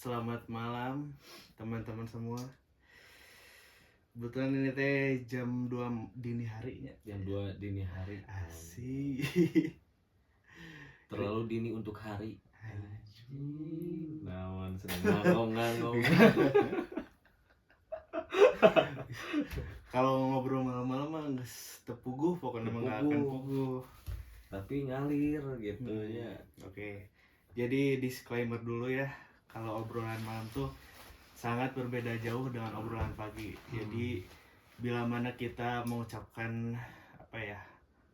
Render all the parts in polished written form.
Selamat malam teman-teman semua. Kebetulan ini teh jam 2 dini harinya. Jam 2 dini hari. Asik. Terlalu dini untuk hari. Anjing. Naon sedang ngangong. Kalau ngobrol malam-malam mah geus teu puguh, pokoknya mah nggak akan puguh. Tapi ngalir gitu ya. Oke. Jadi disclaimer dulu ya. Kalau obrolan malam tuh sangat berbeda jauh dengan obrolan pagi. Jadi bila mana kita mengucapkan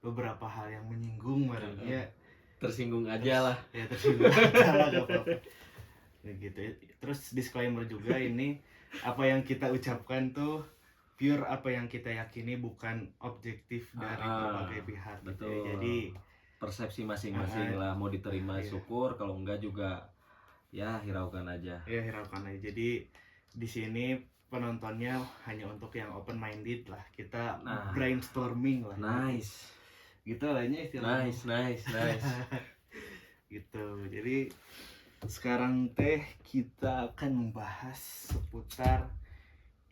beberapa hal yang menyinggung barangnya Tersinggung aja lah. Ya tersinggung aja lah, gak apa-apa. Ya gitu. Terus disclaimer juga ini apa yang kita ucapkan tuh pure apa yang kita yakini, bukan objektif dari berbagai pihak. Betul. Gitu ya. Jadi persepsi masing-masing lah, mau diterima syukur, kalau enggak juga ya hiraukan aja. Ya hiraukan aja. Jadi di sini penontonnya hanya untuk yang open minded lah. Kita brainstorming lah. Nice. Gitu lahnya istilahnya. Nice. Gitu. Jadi sekarang teh kita akan membahas seputar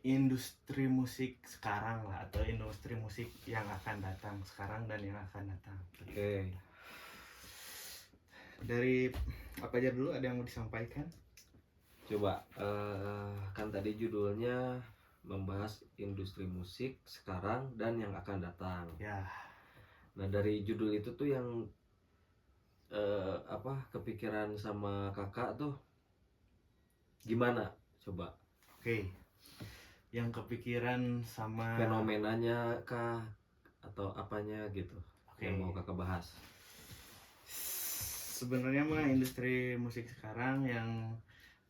industri musik sekarang lah, atau industri musik yang akan datang sekarang dan yang akan datang. Oke. Dari apa aja dulu, ada yang mau disampaikan? Coba, kan tadi judulnya membahas industri musik sekarang dan yang akan datang. Ya. Nah, dari judul itu tuh yang kepikiran sama kakak tuh gimana? Coba. Oke. Yang kepikiran sama fenomenanya kah atau apanya gitu? Oke. Yang mau kakak bahas. Sebenarnya mah industri musik sekarang yang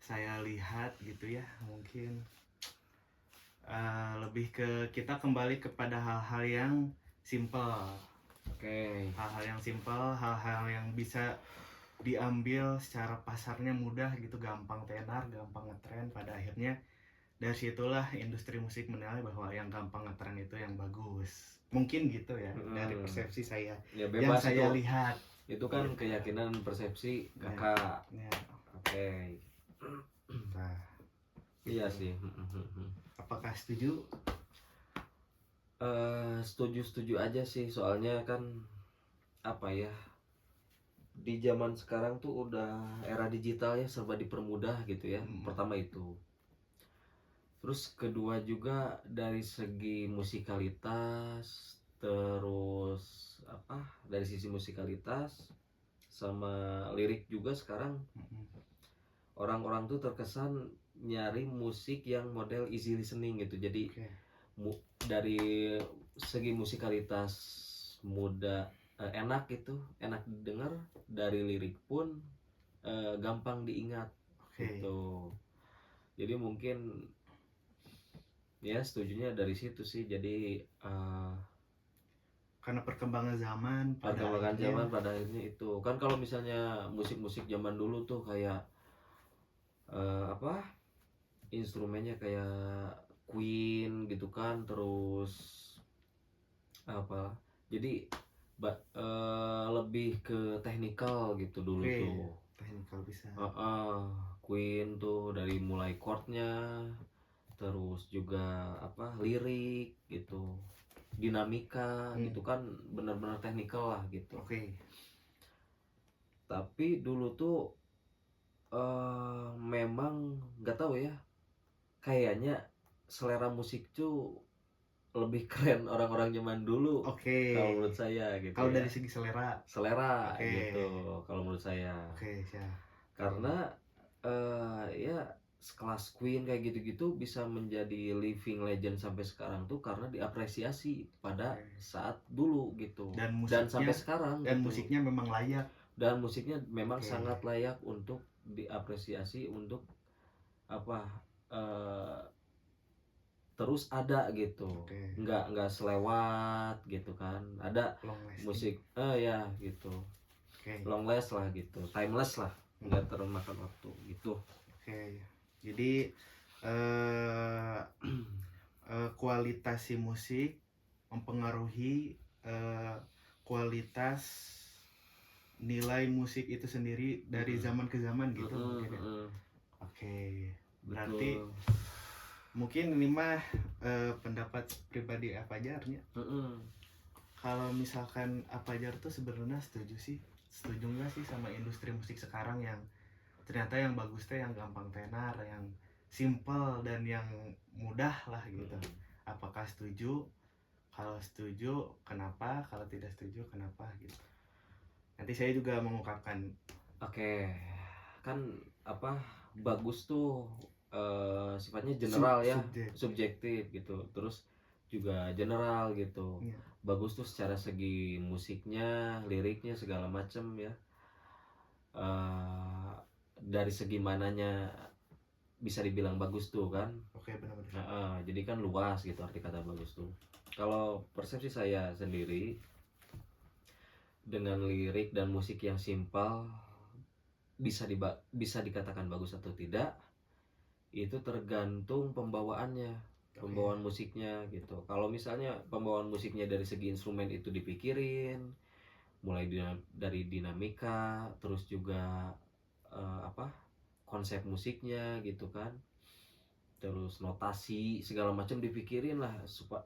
saya lihat gitu ya, mungkin lebih ke kita kembali kepada hal-hal yang simple. Oke. Hal-hal yang simple, hal-hal yang bisa diambil secara pasarnya mudah gitu, gampang tenar, gampang ngetren. Pada akhirnya dari situlah industri musik menilai bahwa yang gampang ngetren itu yang bagus. Mungkin gitu ya, dari persepsi saya Ya, yang bebas saya itu. lihat. Itu kan keyakinan persepsi kakak. Ya. Oke. Nah, Iya sih. apakah setuju? Setuju aja sih, soalnya kan apa ya, di zaman sekarang tuh udah era digital ya, serba dipermudah gitu ya. Pertama itu. Terus kedua juga dari segi musikalitas, terus dari sisi musikalitas sama lirik juga sekarang orang-orang tuh terkesan nyari musik yang model easy listening gitu. Jadi dari segi musikalitas mudah, enak gitu, enak didengar, dari lirik pun gampang diingat gitu. Jadi mungkin ya setujunya dari situ sih. Jadi karena perkembangan zaman pada akhirnya itu kan, kalau misalnya musik-musik zaman dulu tuh kayak instrumennya kayak Queen gitu kan, terus jadi lebih ke teknikal gitu dulu tuh. Teknikal bisa. Queen tuh dari mulai chordnya, terus juga lirik gitu, dinamika gitu kan, benar-benar teknikal lah gitu. Tapi dulu tuh memang nggak tahu ya, kayaknya selera musik tuh lebih keren orang-orang zaman dulu. Kalau menurut saya gitu. Kalau dari segi selera gitu kalau menurut saya. Karena ya sekelas Queen kayak gitu-gitu bisa menjadi living legend sampai sekarang tuh karena diapresiasi pada saat dulu gitu. Dan sampai sekarang dan gitu. musiknya memang layak. Dan musiknya memang sangat layak untuk diapresiasi, untuk terus ada gitu. Nggak selewat gitu kan. Ada musik ya gitu. Long last lah gitu, timeless lah, nggak termakan waktu gitu. Jadi kualitas si musik mempengaruhi kualitas nilai musik itu sendiri dari zaman ke zaman gitu. Berarti mungkin ini mah pendapat pribadi Apajarnya. Kalau misalkan Apajar tuh sebenarnya setuju nggak sih sama industri musik sekarang yang ternyata yang bagus teh yang gampang tenar, yang simple dan yang mudah lah gitu. Apakah setuju? Kalau setuju kenapa? Kalau tidak setuju kenapa gitu. Nanti saya juga mengungkapkan. Oke, kan apa bagus tuh sifatnya general ya, subjektif gitu. Terus juga general gitu. Iya. Bagus tuh secara segi musiknya, liriknya segala macem ya. Dari segi mananya bisa dibilang bagus tuh kan. Oke, benar-benar. Jadi kan luas gitu arti kata bagus tuh. Kalau persepsi saya sendiri, dengan lirik dan musik yang simpel bisa dikatakan bagus atau tidak, itu tergantung pembawaannya, pembawaan musiknya gitu. Kalau misalnya pembawaan musiknya dari segi instrumen itu dipikirin, mulai dari dinamika, terus juga konsep musiknya gitu kan, terus notasi segala macam dipikirin lah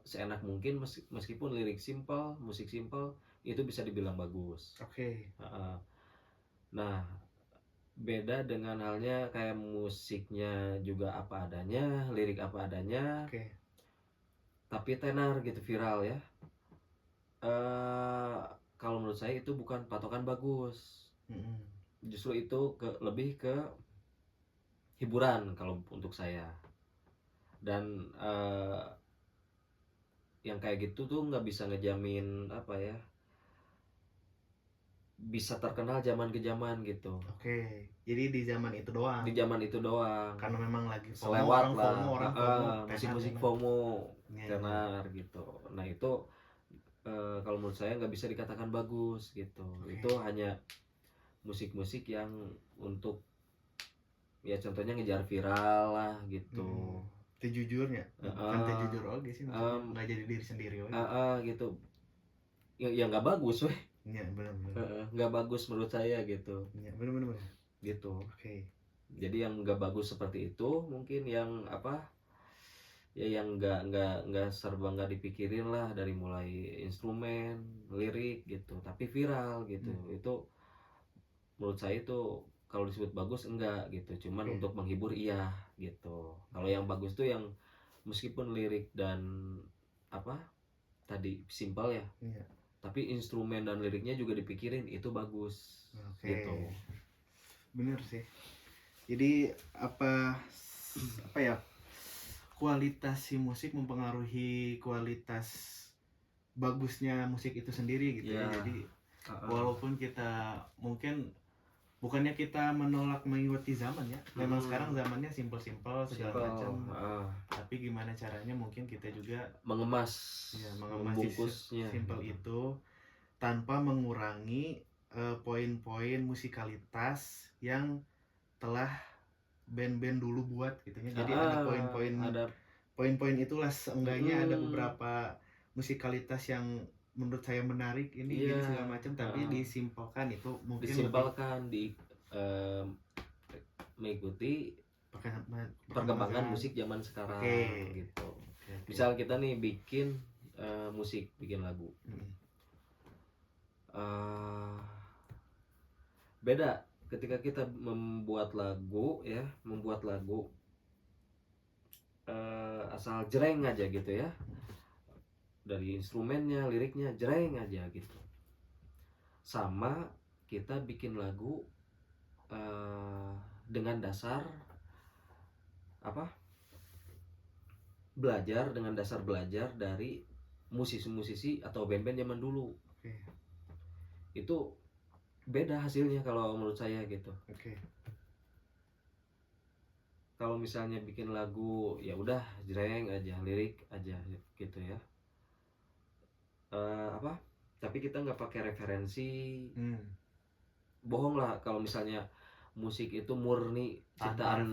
seenak mungkin, meskipun lirik simpel, musik simpel, itu bisa dibilang bagus. Nah, beda dengan halnya kayak musiknya juga apa adanya, lirik apa adanya, tapi tenar gitu, viral ya. Kalau menurut saya itu bukan patokan bagus. Justru itu lebih ke hiburan kalau untuk saya. Dan yang kayak gitu tuh nggak bisa ngejamin apa ya, bisa terkenal zaman ke zaman gitu. Jadi di zaman itu doang. Di zaman itu doang. Karena memang lagi FOMO, selewat orang lah. Musik-musik FOMO tenar gitu. Nah itu kalau menurut saya nggak bisa dikatakan bagus gitu. Itu hanya musik-musik yang untuk ya contohnya ngejar viral lah gitu. Jujurnya, bukan jujur oke sih, nggak jadi diri sendiri gitu. Ya nggak bagus weh. Iya, benar-benar. Nggak bagus menurut saya gitu. Iya, benar-benar. Gitu. Jadi yang nggak bagus seperti itu mungkin yang apa? Ya yang nggak serba nggak dipikirin lah, dari mulai instrumen, lirik gitu, tapi viral gitu. Itu menurut saya itu kalau disebut bagus enggak gitu, cuman untuk menghibur iya gitu. Kalau yang bagus tuh yang meskipun lirik dan apa tadi simpel ya, tapi instrumen dan liriknya juga dipikirin, itu bagus. Gitu. Bener sih. Jadi apa ya, kualitas si musik mempengaruhi kualitas bagusnya musik itu sendiri gitu ya. Jadi walaupun kita mungkin bukannya kita menolak mengikuti zaman ya, memang sekarang zamannya simpel-simpel segala macam, tapi gimana caranya mungkin kita juga mengemas membungkusnya simpel itu tanpa mengurangi poin-poin musikalitas yang telah band-band dulu buat gitu ya. Jadi ada poin-poin itulah seenggaknya ada beberapa musikalitas yang menurut saya menarik ini gitu segala macam, tapi disimpelkan, itu mungkin disimpelkan mengikuti perkembangan musik zaman sekarang gitu. Misal kita nih bikin musik, bikin lagu, beda ketika kita membuat lagu ya, asal jreng aja gitu ya, dari instrumennya, liriknya jreng aja gitu, sama kita bikin lagu dengan dasar apa, belajar dari musisi-musisi atau band-band zaman dulu. Itu beda hasilnya kalau menurut saya gitu. Kalau misalnya bikin lagu ya udah jreng aja, lirik aja gitu ya, tapi kita nggak pakai referensi, bohong lah kalau misalnya musik itu murni ciptaan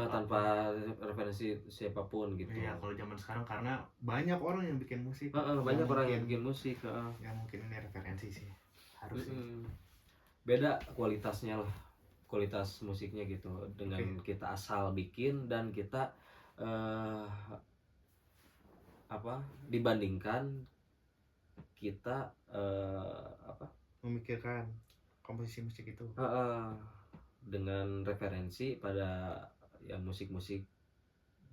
tanpa referensi siapapun gitu. Iya, kalau zaman sekarang karena banyak orang yang bikin musik, banyak orang yang bikin musik, ya mungkin ini referensi sih harusnya. Beda kualitasnya lah, kualitas musiknya gitu dengan kita asal bikin dan kita dibandingkan kita memikirkan komposisi musik itu dengan referensi pada ya musik-musik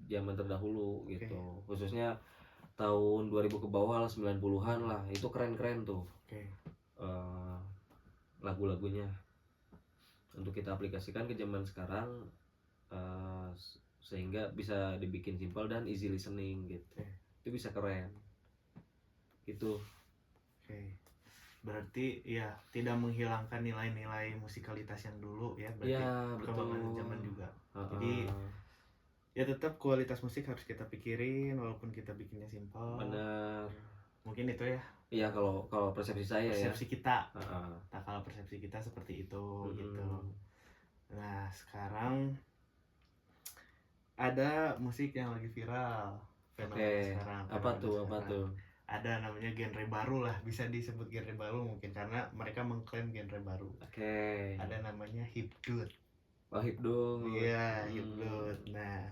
zaman terdahulu gitu. Khususnya tahun 2000 ke bawah lah, 90-an lah, itu keren-keren tuh. Lagu-lagunya untuk kita aplikasikan ke zaman sekarang, sehingga bisa dibikin simpel dan easy listening gitu. Itu bisa keren gitu. Berarti ya tidak menghilangkan nilai-nilai musikalitas yang dulu ya, berarti perkembangan zaman juga. Jadi ya tetap kualitas musik harus kita pikirin walaupun kita bikinnya simpel. Benar. Mungkin itu ya. Iya, kalau persepsi saya persepsi ya. Kita. Nah, kalau persepsi kita seperti itu gitu. Nah, sekarang ada musik yang lagi viral sekarang. Apa tuh? Ada namanya genre baru lah, bisa disebut genre baru mungkin karena mereka mengklaim genre baru. Ada namanya hipdut. Hipdut. Iya, hipdut. Nah,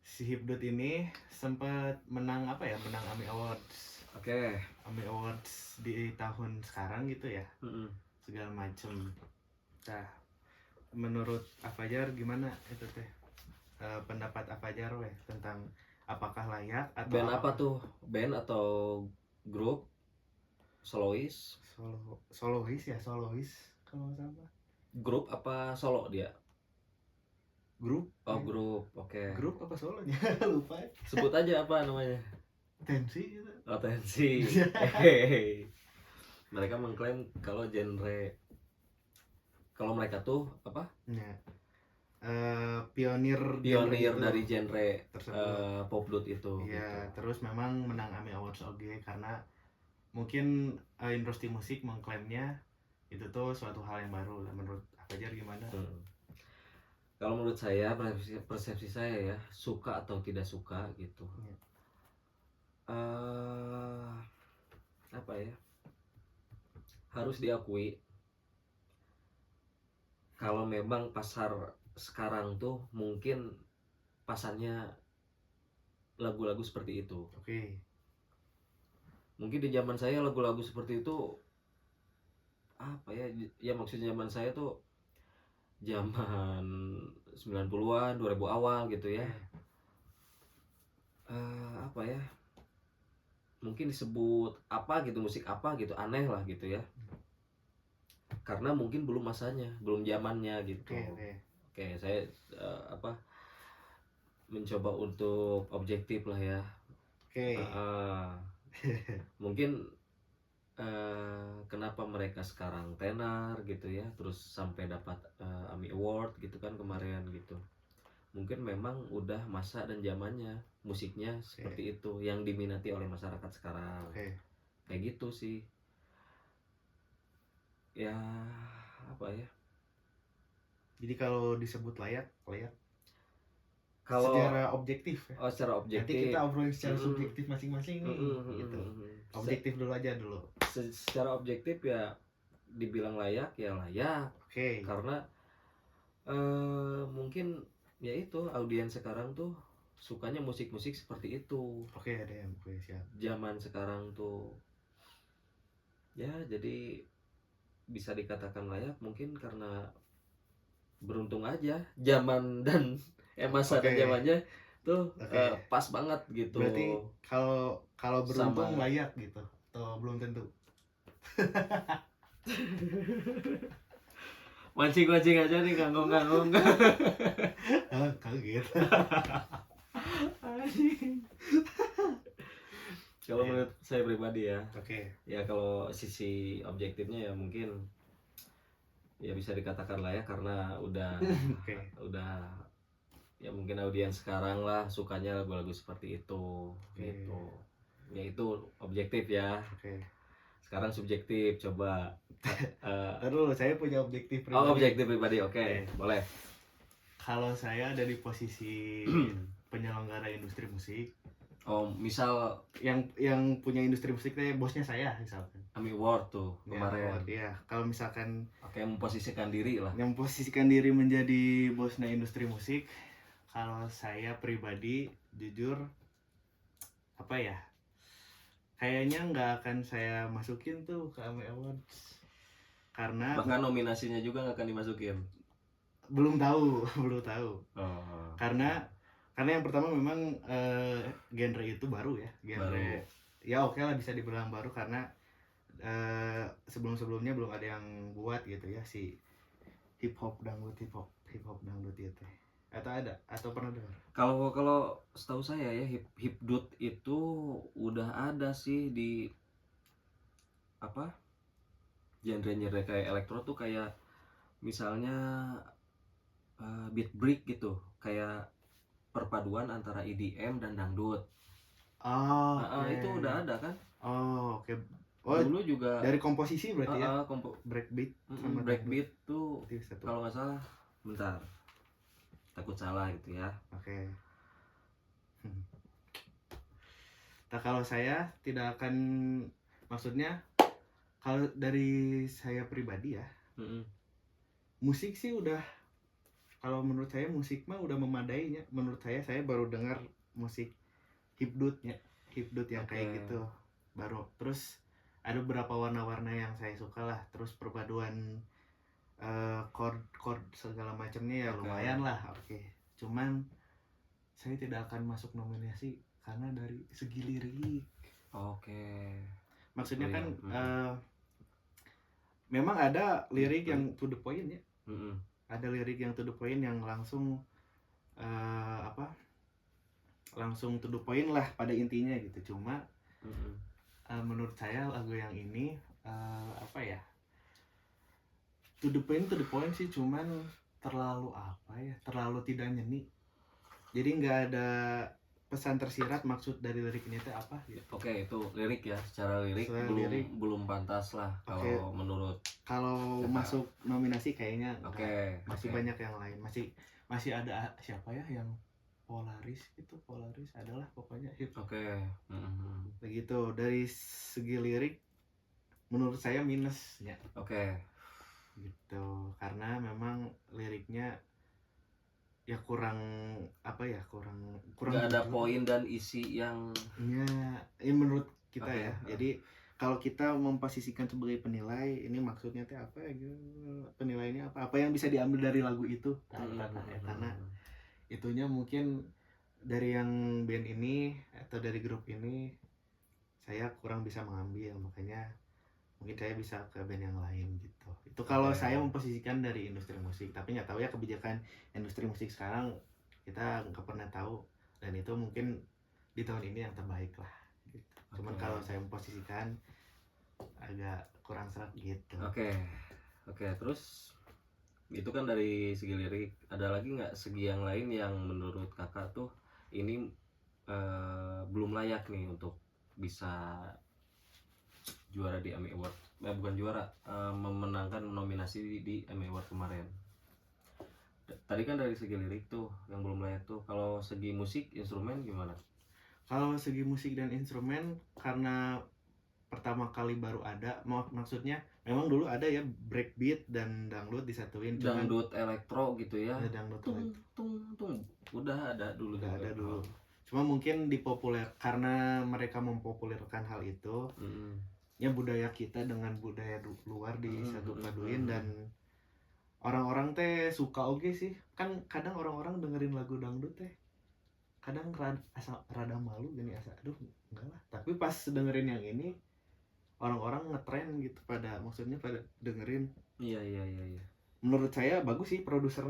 si hipdut ini sempat menang menang AMI Awards. AMI Awards di tahun sekarang gitu ya. Segala macem. Nah, menurut Afajar gimana itu teh? Pendapat Afajar tentang apakah layak atau band apa tuh? Band atau grup? Solois kalau nggak salah. Grup apa solo dia? Grup. Grup. Grup apa solonya? Lupa. Sebut aja apa namanya? Tensi gitu. Tensi. Mereka mengklaim kalau mereka tuh apa? Pionir dari genre popdut itu. Iya, gitu. Terus memang menang AMI Awards karena mungkin industri musik mengklaimnya itu tuh suatu hal yang baru. Menurut Afajar gimana? Kalau menurut saya, persepsi saya ya, suka atau tidak suka gitu. Apa ya? Harus diakui kalau memang pasar sekarang tuh mungkin pasarnya lagu-lagu seperti itu. Mungkin di zaman saya lagu-lagu seperti itu apa ya? Ya maksudnya zaman saya tuh zaman 90-an, 2000 awal gitu ya. Apa ya? Mungkin disebut apa gitu, musik apa gitu, aneh lah gitu ya. Karena mungkin belum masanya, belum zamannya gitu. Oke, saya mencoba untuk objektif lah ya. Mungkin kenapa mereka sekarang tenar gitu ya, terus sampai dapat AMI Award gitu kan kemarin gitu. Mungkin memang udah masa dan zamannya musiknya seperti itu yang diminati oleh masyarakat sekarang. Kayak gitu sih. Ya apa ya? Jadi kalau disebut layak kalau secara objektif ya. Secara objektif. Nanti kita obrolin secara subjektif masing-masing nih gitu. Objektif dulu aja dulu. Secara objektif ya dibilang layak ya layak. Karena mungkin ya itu audiens sekarang tuh sukanya musik-musik seperti itu. Siap. Zaman sekarang tuh ya jadi bisa dikatakan layak mungkin karena beruntung aja zaman dan masa dan zamannya tuh pas banget gitu. Berarti kalau beruntung layak gitu atau belum tentu? Mancing aja nih, nganggung. Kaget. Kalau menurut saya pribadi ya. Ya kalau sisi objektifnya ya mungkin ya bisa dikatakan layak karena udah ya mungkin audiens sekarang lah sukanya lagu-lagu seperti itu gitu. Ya itu objektif ya. Sekarang subjektif, coba. Aduh, saya punya objektif pribadi. Objektif pribadi, boleh. Kalau saya ada di posisi penyelenggara industri musik, Oh, misal yang punya industri musik teh bosnya saya misalkan. AMI Award tuh Ya, kemarin. ya. Kalau misalkan Oke, memposisikan diri lah. yang posisikan diri menjadi bosnya industri musik, kalau saya pribadi jujur apa ya? Kayaknya nggak akan saya masukin tuh ke AMI Awards. Karena Bahkan nominasinya juga nggak akan dimasukin. belum tahu, belum tahu. Oh. Karena yang pertama memang genre itu baru ya, genre Baru. ya oke lah bisa dibilang baru karena sebelum-sebelumnya belum ada yang buat gitu ya si hip hop dangdut itu. Atau ada atau pernah dengar? Kalau setahu saya ya hipdut itu udah ada sih di apa? Genre-genre kayak elektro tuh kayak misalnya beat break gitu, kayak perpaduan antara EDM dan dangdut. Oh, oke. Itu udah ada kan? Oh, oke. Oh, Dulu juga dari komposisi berarti ya? Breakbeat sama breakbeat tuh dangdut. Satu. kalau nggak salah, bentar, takut salah gitu ya. Oke. Nah, kalau saya tidak akan, maksudnya kalau dari saya pribadi ya, musik sih udah, kalau menurut saya musik mah udah memadainya. Menurut saya baru dengar musik hipdut yang kayak gitu baru. Terus ada beberapa warna-warna yang saya suka lah. Terus perpaduan chord segala macamnya ya lumayan lah. Oke. Cuman saya tidak akan masuk nominasi karena dari segi lirik. Oke. Maksudnya kan memang ada lirik yang to the point ya. Ada lirik yang to the point yang langsung langsung to the point lah pada intinya gitu. Cuma menurut saya lagu yang ini to the point sih, cuman terlalu terlalu tidak nyeni. Jadi nggak ada pesan tersirat maksud dari lirik ini itu apa gitu. Oke, itu lirik ya, secara lirik belum pantas lah kalau menurut. Kalau masuk nominasi kayaknya masih banyak yang lain. Masih ada siapa ya yang Polaris adalah pokoknya hip. Begitu. Dari segi lirik menurut saya minusnya. Gitu. Karena memang liriknya ya kurang nggak ada poin dan isi yang menurut kita ya. Jadi kalau kita memposisikan sebagai penilai, ini maksudnya teh apa ya? Penilainya apa yang bisa diambil dari lagu itu? Karena itunya mungkin dari yang band ini atau dari grup ini saya kurang bisa mengambil, makanya mungkin saya bisa ke band yang lain gitu. Itu kalau saya memposisikan dari industri musik, tapi nggak tahu ya kebijakan industri musik sekarang, kita nggak pernah tahu, dan itu mungkin di tahun ini yang terbaik lah gitu. Cuman kalau saya memposisikan agak kurang serak gitu. Oke, terus itu kan dari segi lirik. Ada lagi nggak segi yang lain yang menurut kakak tuh ini belum layak nih untuk bisa juara di AMI Award? Bukan juara, memenangkan nominasi di AMI Award kemarin. Tadi kan dari segi lirik tuh yang belum layak tuh. Kalau segi musik instrumen gimana? Kalau segi musik dan instrumen, karena pertama kali baru ada, maksudnya memang dulu ada ya breakbeat dan dangdut disatuin. Dangdut elektro gitu ya. Dangdut tung udah ada dulu. Cuma mungkin karena mereka mempopulerkan hal itu. Ya budaya kita dengan budaya luar disatu paduin, dan orang-orang teh suka oke sih. Kan kadang orang-orang dengerin lagu dangdut teh kadang rada malu gini, aduh enggak lah. Tapi pas dengerin yang ini orang-orang ngetren gitu, pada dengerin. Iya. Menurut saya bagus sih produser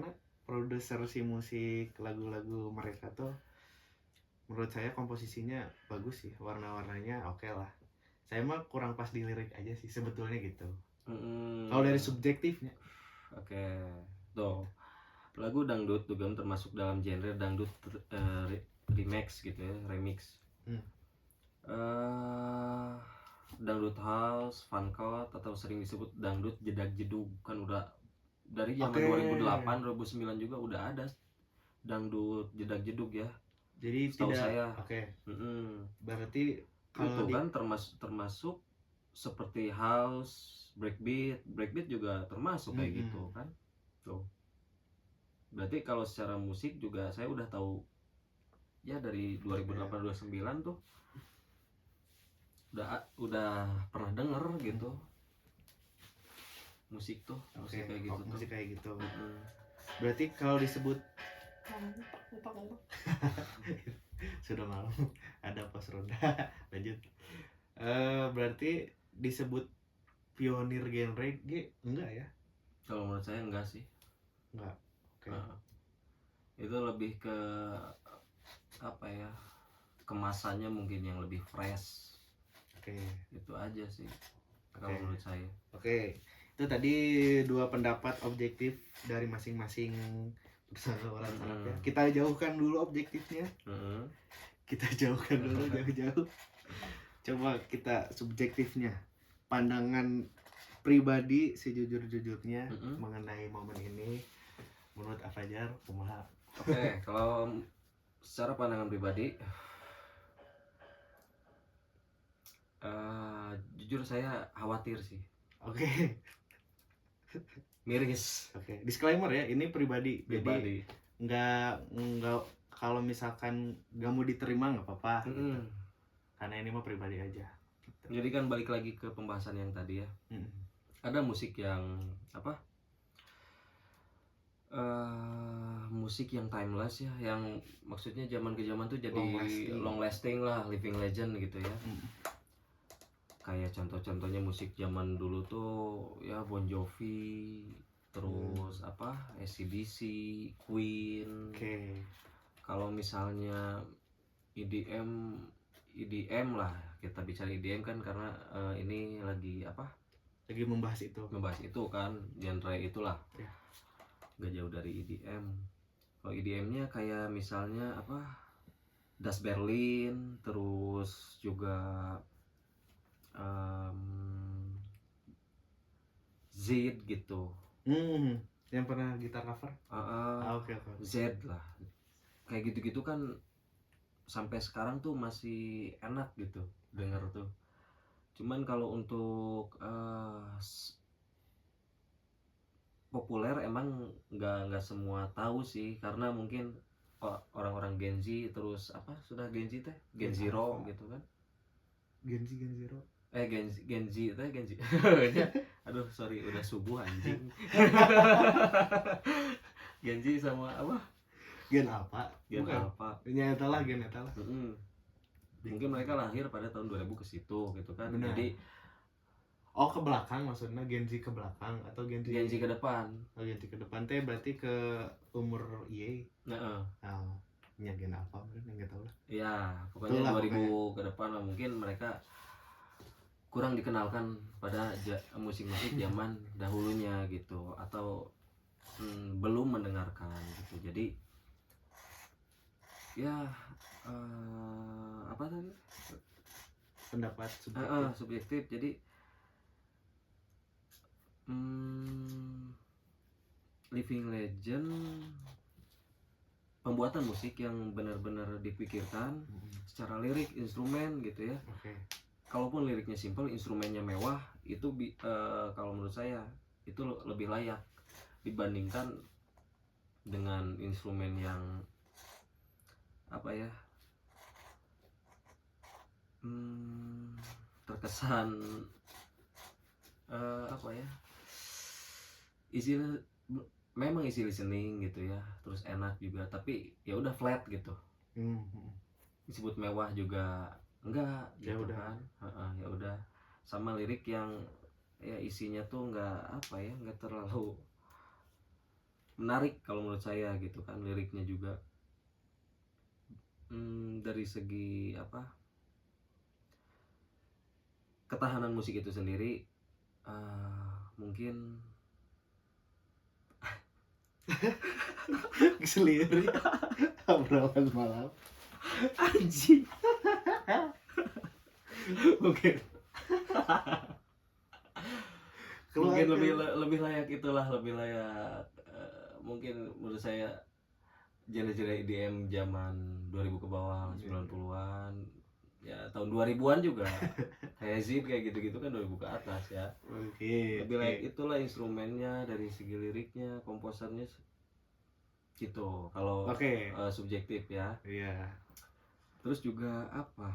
si musik lagu-lagu mereka tuh. Menurut saya komposisinya bagus sih, warna-warnanya oke lah. Saya mah kurang pas di lirik aja sih sebetulnya gitu. Kalau dari subjektifnya. Tuh lagu dangdut juga termasuk dalam genre dangdut remix gitu ya, dangdut house, funkot, atau sering disebut dangdut jedag-jedug, kan udah dari zaman 2008 2009 juga udah ada dangdut jedag-jedug ya. Jadi setahu tidak saya. oke. Mm-mm. Berarti Itu kalau di kan termasuk seperti house, breakbeat juga termasuk kayak gitu kan. Tuh. Berarti kalau secara musik juga saya udah tahu ya dari 2008 2009 tuh udah pernah denger gitu. Musik tuh, musik kayak gitu tuh. musik kayak gitu. Mm-mm. Berarti kalau disebut sudah malam ada pos ronda. Lanjut. Berarti disebut pionir genre enggak ya? Kalau menurut saya enggak sih. Enggak. Oke. Itu lebih ke apa ya? Kemasannya mungkin yang lebih fresh. Oke. Itu aja sih. Kalau menurut saya. Oke. Itu tadi dua pendapat objektif dari masing-masing persoalan ya. Kita jauhkan dulu objektifnya. Kita jauhkan dulu jauh-jauh. Coba kita subjektifnya. Pandangan pribadi sejujur-jujurnya mengenai momen ini menurut Afajar kumaha? Oke, kalau secara pandangan pribadi jujur saya khawatir sih. Oke. Miris. Oke, disclaimer ya, ini pribadi. Jadi nggak kalau misalkan nggak mau diterima nggak apa-apa. Gitu. Karena ini mah pribadi aja. Gitu. Jadi kan balik lagi ke pembahasan yang tadi ya. Ada musik yang apa? Musik yang timeless ya, yang maksudnya zaman ke zaman tuh jadi long lasting lah, living legend gitu ya. Kayak contoh-contohnya musik zaman dulu tuh ya Bon Jovi, terus apa AC/DC, Queen. Kalau misalnya EDM lah, kita bicara EDM kan karena ini lagi apa? Lagi membahas itu kan, genre itulah. Gak jauh dari EDM. Kalau EDM-nya kayak misalnya apa? Das Berlin, terus juga Z gitu. Yang pernah gitar cover? Oke. Z lah. Kayak gitu-gitu kan sampai sekarang tuh masih enak gitu denger tuh. Cuman kalau untuk populer emang nggak semua tahu sih, karena mungkin orang-orang Gen Z, terus apa sudah Gen Z teh Gen Zero gitu kan. Gen Zero Gen Z teh Gen Z. Aduh sorry udah subuh anjing. Gen Z sama apa? Gen apa? Nyata lah. Mungkin mereka lahir pada tahun 2000 ke situ gitu kan. Benar. Jadi ke belakang maksudnya, Gen Z ke belakang atau Gen Z ke depan. Gen Z ke depan teh berarti ke umur Y. Ya Gen apa mungkin enggak tahu lah. Ya, pokoknya 2000 ke depan lah, mungkin mereka kurang dikenalkan pada musik-musik zaman dahulunya gitu, atau belum mendengarkan gitu. Jadi ya apa tadi? Pendapat subjektif. Jadi living legend, pembuatan musik yang benar-benar dipikirkan secara lirik, instrumen gitu ya. Kalaupun liriknya simple, instrumennya mewah, itu kalau menurut saya itu lebih layak dibandingkan dengan instrumen yang apa ya, terkesan apa ya, memang easy listening gitu ya, terus enak juga, tapi ya udah flat gitu. Disebut mewah juga enggak gitu kan. Ya udah, sama lirik yang ya isinya tuh enggak apa ya, enggak terlalu menarik kalau menurut saya gitu kan. Liriknya juga dari segi apa, ketahanan musik itu sendiri mungkin keseliri obrolan malam anjing. Mungkin lebih layak itulah, lebih layak mungkin menurut saya genre-genre EDM zaman 2000 ke bawah, 90-an, ya tahun 2000-an juga. Hezid kayak gitu-gitu kan 2000 ke atas ya. Oke. Lebih like itulah instrumennya, dari segi liriknya, komposernya gitu. Kalau Oke. subjektif ya. Iya. Terus juga apa?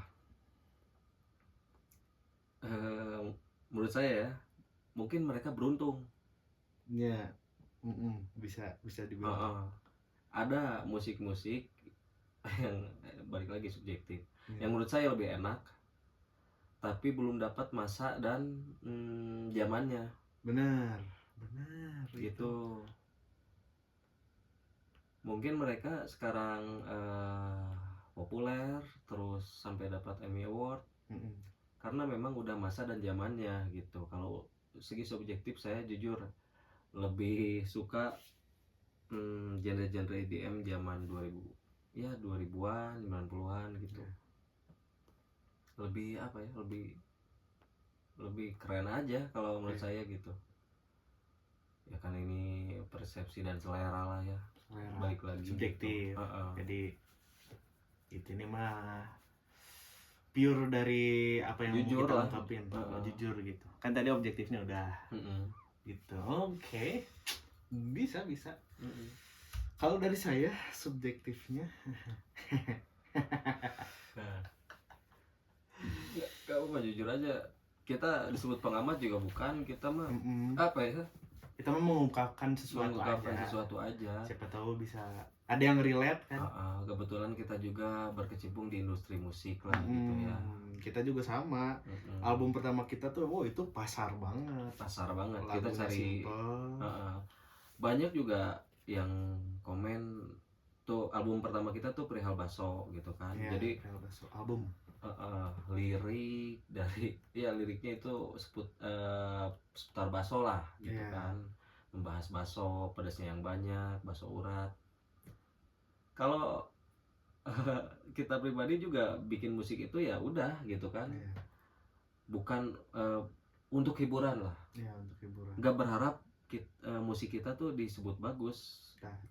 Menurut saya ya, mungkin mereka beruntung. Ya, bisa dibilang. Heeh. Ada musik-musik yang balik lagi subjektif, Iya. yang menurut saya lebih enak, tapi belum dapat masa dan zamannya Benar itu. gitu. Mungkin mereka sekarang populer terus sampai dapat Emmy Award karena memang udah masa dan zamannya gitu. Kalau segi subjektif saya jujur lebih suka genre-genre EDM zaman 2000 ya 2000-an 90-an gitu. Lebih apa ya, lebih keren aja kalau menurut saya gitu ya. Kan ini persepsi dan selera lah ya, balik lagi subjektif gitu. Jadi itu nih mah pure dari apa yang Jujur kita lah. ungkapin. Jujur gitu kan, tadi objektifnya udah gitu. Oke. Bisa kalau dari saya subjektifnya kamu mah jujur aja, kita disebut pengamat juga bukan, kita mah apa ya, kita mah mengungkapkan sesuatu aja. Siapa tahu bisa ada yang relate kan. Kebetulan kita juga berkecimpung di industri musik lah gitu ya. Kita juga sama. Album pertama kita tuh itu pasar banget. Kita cari banyak juga yang komen tuh album pertama kita tuh perihal baso gitu kan. Jadi album lirik dari liriknya itu seputar baso lah gitu kan, membahas baso, pedasnya yang banyak, baso urat. Kalau kita pribadi juga bikin musik itu ya udah gitu kan, bukan untuk hiburan lah, untuk hiburan. nggak berharap musik kita tuh disebut bagus,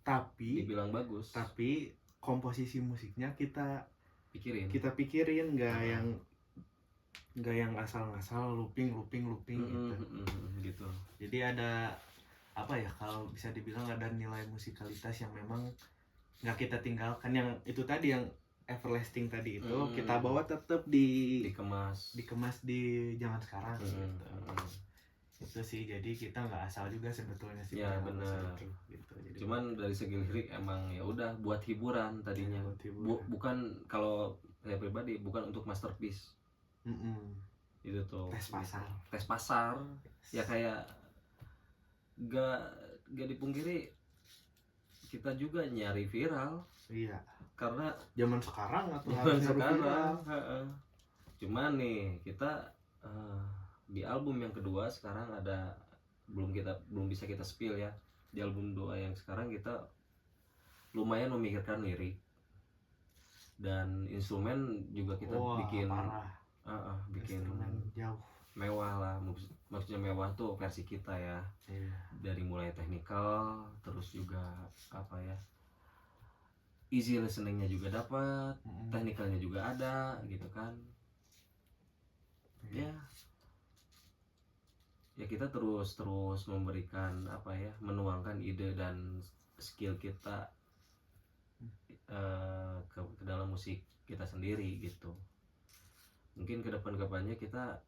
tapi dibilang bagus, tapi komposisi musiknya kita pikirin, nggak yang asal-ngasal looping gitu. Jadi ada apa ya, kalau bisa dibilang ada nilai musikalitas yang memang nggak kita tinggalkan, yang itu tadi yang everlasting tadi itu kita bawa tetap dikemas di zaman sekarang gitu. Itu sih, jadi kita nggak asal juga sebetulnya sih. Ya benar gitu. Jadi, cuman dari segi lirik emang ya udah buat hiburan tadinya, bukan, kalau saya pribadi bukan untuk masterpiece. Itu tuh tes pasar ya, kayak gak dipungkiri kita juga nyari viral. Iya, karena zaman sekarang viral. Cuman nih kita di album yang kedua sekarang ada, belum bisa kita spill ya. Di album 2 yang sekarang kita lumayan memikirkan lirik dan instrumen juga kita bikin instrumen jauh mewah lah. Maksudnya mewah tuh versi kita ya. Dari mulai technical, terus juga apa ya, easy listeningnya juga dapat, technicalnya juga ada gitu kan. Ya kita terus memberikan apa ya, menuangkan ide dan skill kita ke dalam musik kita sendiri gitu. Mungkin ke depannya kita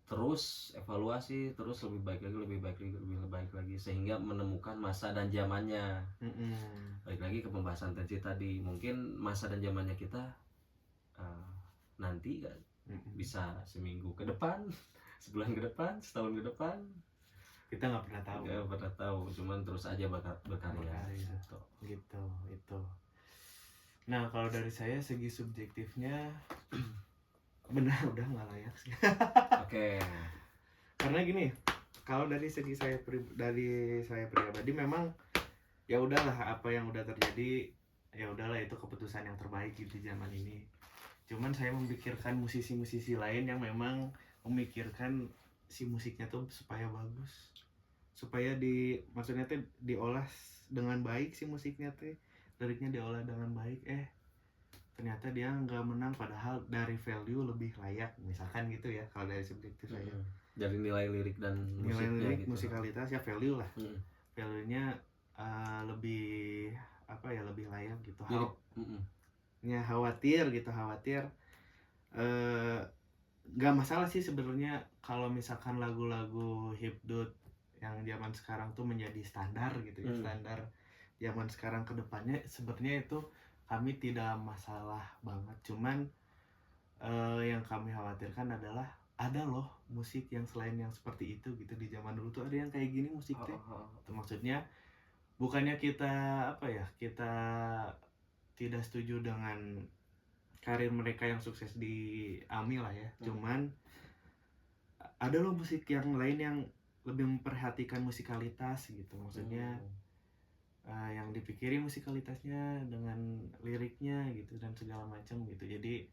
terus evaluasi, terus lebih baik lagi sehingga menemukan masa dan zamannya. Balik lagi ke pembahasan tadi, mungkin masa dan zamannya kita nanti bisa seminggu ke depan, sebulan ke depan, setahun ke depan, kita nggak pernah tahu. Cuman terus aja berkarya. Gitu. Nah, kalau dari saya segi subjektifnya benar udah nggak layak sih. Oke. Karena gini, kalau dari segi saya pribadi memang ya udahlah, apa yang udah terjadi ya udahlah, itu keputusan yang terbaik di zaman ini. Cuman saya memikirkan musisi-musisi lain yang memang memikirkan si musiknya tuh supaya bagus, supaya maksudnya tuh diolah dengan baik si musiknya tuh, liriknya diolah dengan baik, ternyata dia nggak menang padahal dari value lebih layak, misalkan gitu ya kalau dari subjektif saya. Dari nilai lirik dan Nilai musiknya lirik, gitu. musikalitas ya value lah. Value-nya lebih apa ya, lebih layak gitu. Khawatir gitu, nggak masalah sih sebenarnya kalau misalkan lagu-lagu hipdut yang zaman sekarang tuh menjadi standar gitu ya, standar zaman sekarang ke depannya, sebenarnya itu kami tidak masalah banget. Cuman yang kami khawatirkan adalah ada loh musik yang selain yang seperti itu gitu, di zaman dulu tuh ada yang kayak gini musik teh. Itu maksudnya bukannya kita apa ya, kita tidak setuju dengan karir mereka yang sukses di AMI lah ya. Cuman ada loh musik yang lain yang lebih memperhatikan musikalitas gitu, maksudnya yang dipikirin musikalitasnya dengan liriknya gitu dan segala macam gitu. Jadi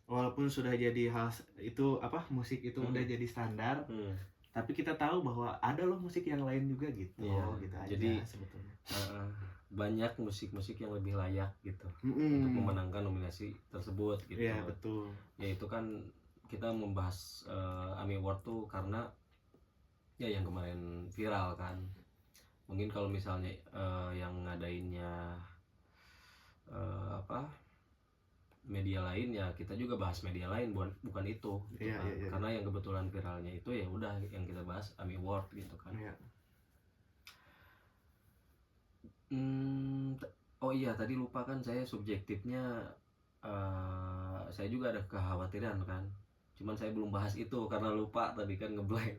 walaupun sudah jadi hal itu apa, musik itu udah jadi standar, tapi kita tahu bahwa ada loh musik yang lain juga gitu. Gitu aja jadi sebetulnya. Banyak musik-musik yang lebih layak gitu untuk memenangkan nominasi tersebut gitu. Iya, betul. Ya itu kan kita membahas AMI Award tuh karena ya yang kemarin viral kan. Mungkin kalau misalnya yang ngadainnya media lain, ya kita juga bahas media lain, bukan itu gitu kan. Karena yang kebetulan viralnya itu ya udah yang kita bahas AMI Award gitu kan. Oh iya, tadi lupa kan, saya subjektifnya saya juga ada kekhawatiran kan. Cuman saya belum bahas itu karena lupa tadi kan, ngeblank.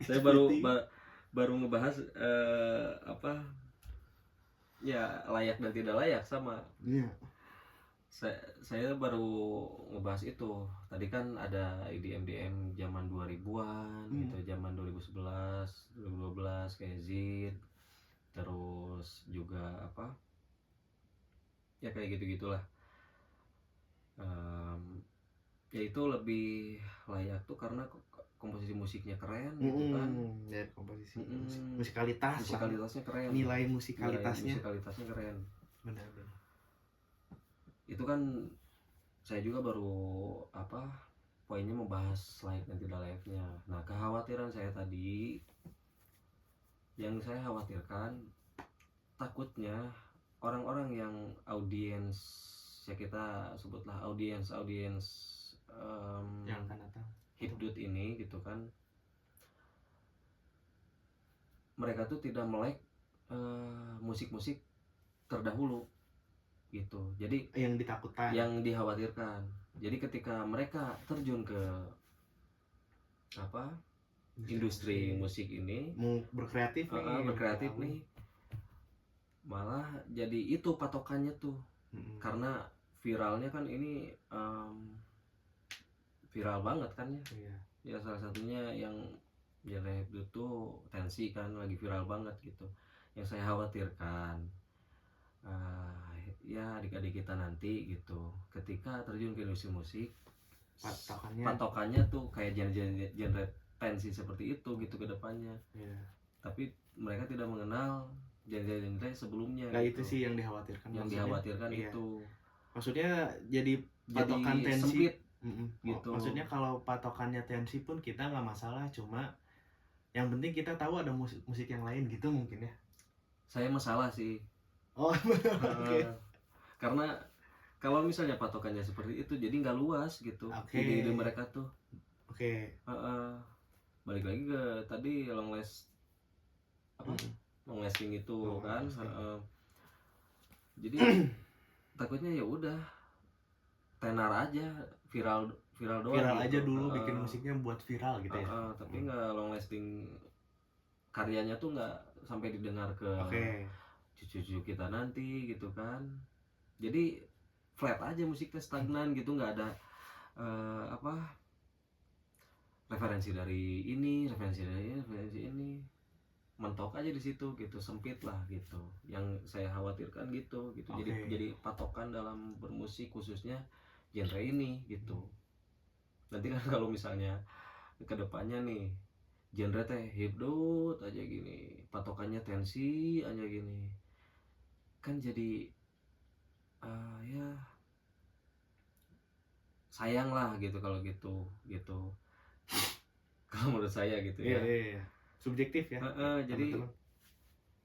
Saya baru ngebahas ya layak dan tidak layak sama. Saya baru ngebahas itu. Tadi kan ada IDM zaman 2000-an gitu, zaman 2011, 2012 kayak Zid. Terus juga ya kayak gitu-gitulah. Ya itu lebih layak tuh karena komposisi musiknya keren gitu kan. Ya, komposisi musikalitasnya keren. Nilai musikalitasnya keren. Benar-benar. Itu kan saya juga baru poinnya membahas layak dan tidak layaknya. Nah, kekhawatiran saya tadi, yang saya khawatirkan takutnya orang-orang yang audiens, ya kita sebutlah audiens yang akan datang hipdut ini gitu kan, mereka tuh tidak melek musik-musik terdahulu gitu. Jadi yang ditakutkan, yang dikhawatirkan. Jadi ketika mereka terjun ke industri musik ini, mau berkreatif nih, malah jadi itu patokannya tuh. Karena viralnya kan ini viral banget kan ya. Ya salah satunya yang genre hipdut tuh Tensi kan lagi viral banget gitu. Yang saya khawatirkan ya adik-adik kita nanti gitu, ketika terjun ke industri musik, patokannya tuh kayak genre Tensi seperti itu gitu ke depannya. Tapi mereka tidak mengenal genre-genre sebelumnya. Nah, gitu. Itu sih yang dikhawatirkan. Itu. Maksudnya jadi patokan Tensi sempit gitu. Maksudnya kalau patokannya Tensi pun kita nggak masalah, cuma yang penting kita tahu ada musik yang lain gitu mungkin ya. Saya masalah sih. Okay. Karena kalau misalnya patokannya seperti itu, jadi nggak luas gitu ide mereka tuh. Balik lagi ke tadi long lasting itu kan. Jadi takutnya ya udah tenar aja, viral doang. Viral gitu aja dulu, bikin musiknya buat viral gitu ya. Tapi nggak long lasting, karyanya tuh nggak sampai didengar ke cucu-cucu kita nanti gitu kan. Jadi flat aja musiknya, stagnan gitu, nggak ada referensi dari ini, referensi ini, mentok aja di situ gitu, sempit lah gitu. Yang saya khawatirkan gitu. Jadi patokan dalam bermusik khususnya genre ini gitu. Nanti kan kalau misalnya kedepannya nih genre teh hipdut aja gini, patokannya Tensi aja gini, kan jadi ya sayang lah gitu kalau gitu kalau menurut saya gitu ya. Iya. Subjektif ya. Jadi